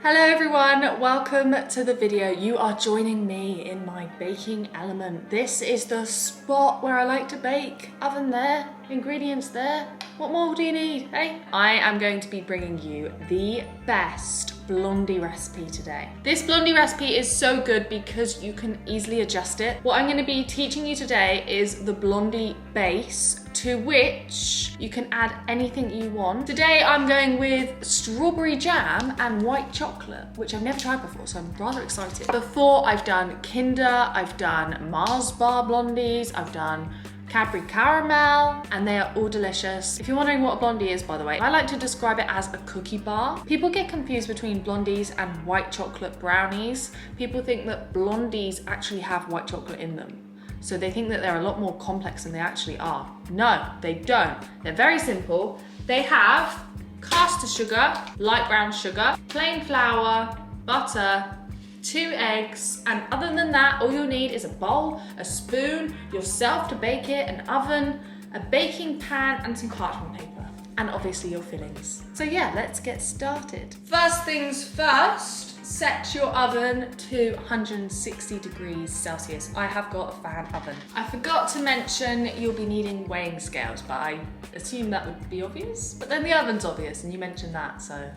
Hello everyone, welcome to the video. You are joining me in my baking element. This is the spot where I like to bake. Oven there, ingredients there. What more do you need, hey? I am going to be bringing you the best blondie recipe today. This blondie recipe is so good because you can easily adjust it. What I'm going to be teaching you today is the blondie base, to which you can add anything you want. Today I'm going with strawberry jam and white chocolate, which I've never tried before, so I'm rather excited. Before, I've done Kinder, I've done Mars bar blondies, I've done Cadbury caramel, and they are all delicious. If you're wondering what a blondie is, by the way, I like to describe it as a cookie bar. People get confused between blondies and white chocolate brownies. People think that blondies actually have white chocolate in them. So they think that they're a lot more complex than they actually are. No, they don't. They're very simple. They have caster sugar, light brown sugar, plain flour, butter, 2 eggs, and other than that, all you'll need is a bowl, a spoon, yourself to bake it, an oven, a baking pan, and some parchment paper. And obviously your fillings. So yeah, let's get started. First things first, set your oven to 160 degrees Celsius. I have got a fan oven. I forgot to mention you'll be needing weighing scales, but I assume that would be obvious. But then the oven's obvious and you mentioned that, so.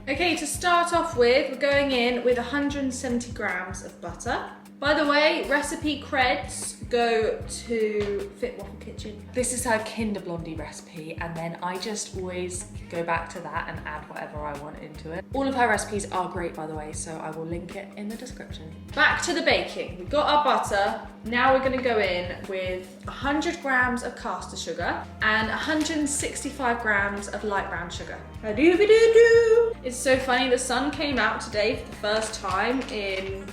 Okay, to start off with, we're going in with 170 grams of butter. By the way, recipe creds go to Fit Waffle Kitchen. This is her Kinder Blondie recipe, and then I just always go back to that and add whatever I want into it. All of her recipes are great, by the way, so I will link it in the description. Back to the baking. We've got our butter. Now we're gonna go in with 100 grams of caster sugar and 165 grams of light brown sugar. It's so funny, the sun came out today for the first time in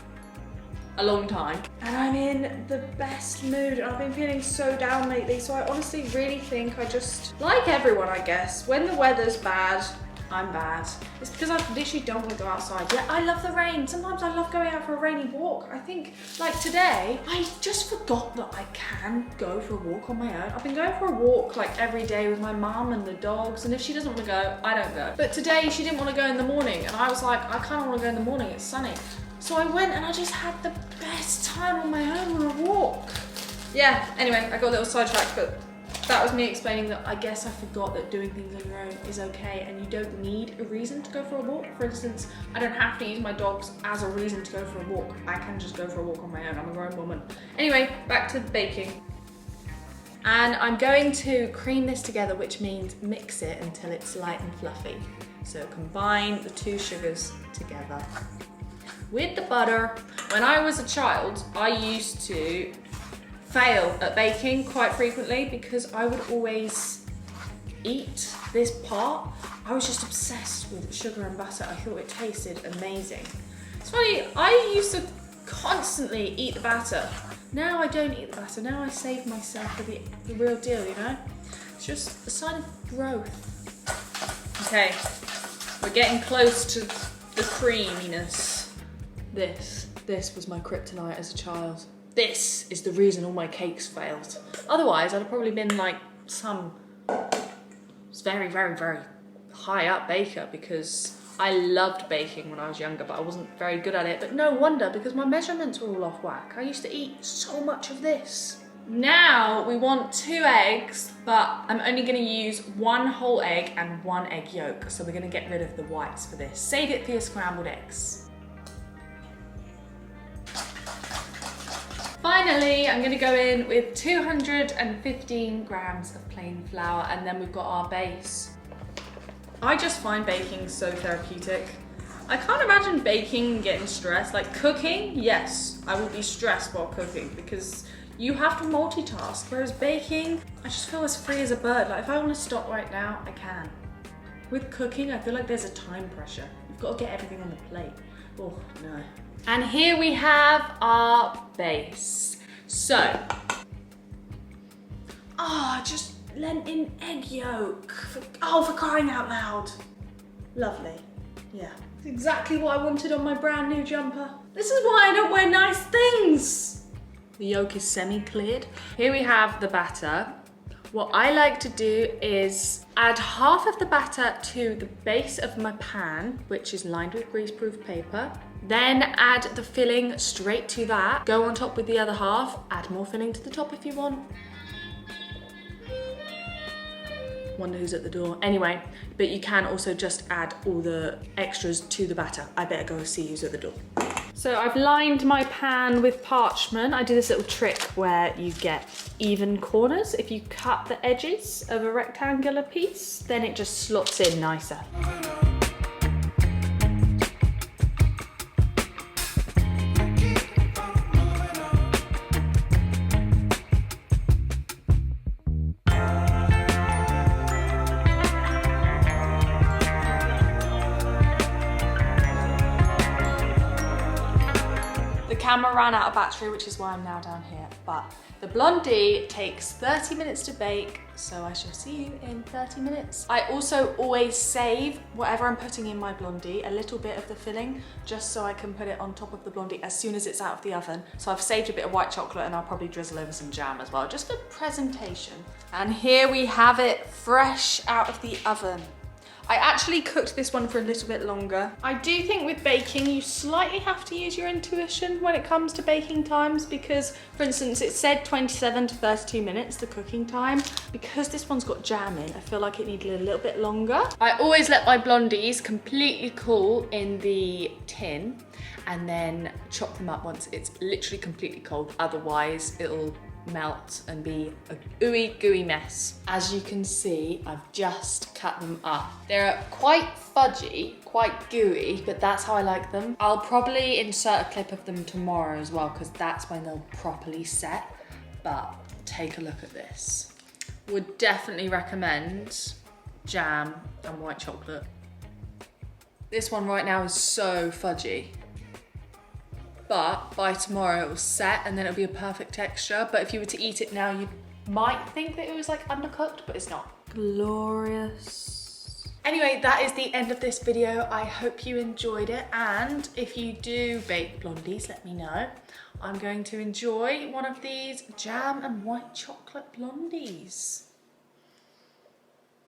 a long time, and I'm in the best mood. I've been feeling so down lately, so I honestly really think I just, like everyone I guess, when the weather's bad, I'm bad. It's because I literally don't want to go outside. Yeah, I love the rain. Sometimes I love going out for a rainy walk. I think, like today, I just forgot that I can go for a walk on my own. I've been going for a walk like every day with my mum and the dogs, and if she doesn't want to go, I don't go. But today she didn't want to go in the morning, and I was like, I kind of want to go in the morning, it's sunny. So I went and I just had the best time on my own on a walk. Yeah, anyway, I got a little sidetracked, but that was me explaining that I guess I forgot that doing things on your own is okay and you don't need a reason to go for a walk. For instance, I don't have to use my dogs as a reason to go for a walk. I can just go for a walk on my own. I'm a grown woman. Anyway, back to baking. And I'm going to cream this together, which means mix it until it's light and fluffy. So combine the 2 sugars together with the butter. When I was a child, I used to fail at baking quite frequently because I would always eat this part. I was just obsessed with sugar and butter. I thought it tasted amazing. It's funny, I used to constantly eat the batter. Now I don't eat the batter. Now I save myself for the real deal, you know? It's just a sign of growth. Okay, we're getting close to the creaminess. This was my kryptonite as a child. This is the reason all my cakes failed. Otherwise, I'd have probably been like some very, very, very high up baker because I loved baking when I was younger, but I wasn't very good at it. But no wonder, because my measurements were all off whack. I used to eat so much of this. Now we want 2 eggs, but I'm only gonna use 1 whole egg and 1 egg yolk. So we're gonna get rid of the whites for this. Save it for your scrambled eggs. Finally, I'm gonna go in with 215 grams of plain flour, and then we've got our base. I just find baking so therapeutic. I can't imagine baking and getting stressed. Like cooking, yes, I will be stressed while cooking because you have to multitask, whereas baking, I just feel as free as a bird. Like if I wanna stop right now, I can. With cooking, I feel like there's a time pressure. You've got to get everything on the plate. Oh, no. And here we have our base. So, just lent in egg yolk. For crying out loud. Lovely, yeah. It's exactly what I wanted on my brand new jumper. This is why I don't wear nice things. The yolk is semi-cleared. Here we have the batter. What I like to do is add half of the batter to the base of my pan, which is lined with greaseproof paper. Then add the filling straight to that. Go on top with the other half. Add more filling to the top if you want. Wonder who's at the door. Anyway, but you can also just add all the extras to the batter. I better go see who's at the door. So I've lined my pan with parchment. I do this little trick where you get even corners. If you cut the edges of a rectangular piece, then it just slots in nicer. The camera ran out of battery, which is why I'm now down here, but the Blondie takes 30 minutes to bake, so I shall see you in 30 minutes. I also always save whatever I'm putting in my Blondie, a little bit of the filling, just so I can put it on top of the Blondie as soon as it's out of the oven. So I've saved a bit of white chocolate and I'll probably drizzle over some jam as well, just for presentation. And here we have it, fresh out of the oven. I actually cooked this one for a little bit longer. I do think with baking, you slightly have to use your intuition when it comes to baking times because, for instance, it said 27 to 32 minutes, the cooking time. Because this one's got jam in, I feel like it needed a little bit longer. I always let my Blondies completely cool in the tin and then chop them up once it's literally completely cold. Otherwise, it'll melt and be a gooey mess. As you can see, I've just cut them up. They're quite fudgy, quite gooey, but that's how I like them. I'll probably insert a clip of them tomorrow as well because that's when they'll properly set. But take a look at this. Would definitely recommend jam and white chocolate. This one right now is so fudgy. But by tomorrow it will set and then it'll be a perfect texture. But if you were to eat it now, you might think that it was like undercooked, but it's not. Glorious. Anyway, that is the end of this video. I hope you enjoyed it. And if you do bake Blondies, let me know. I'm going to enjoy one of these jam and white chocolate Blondies.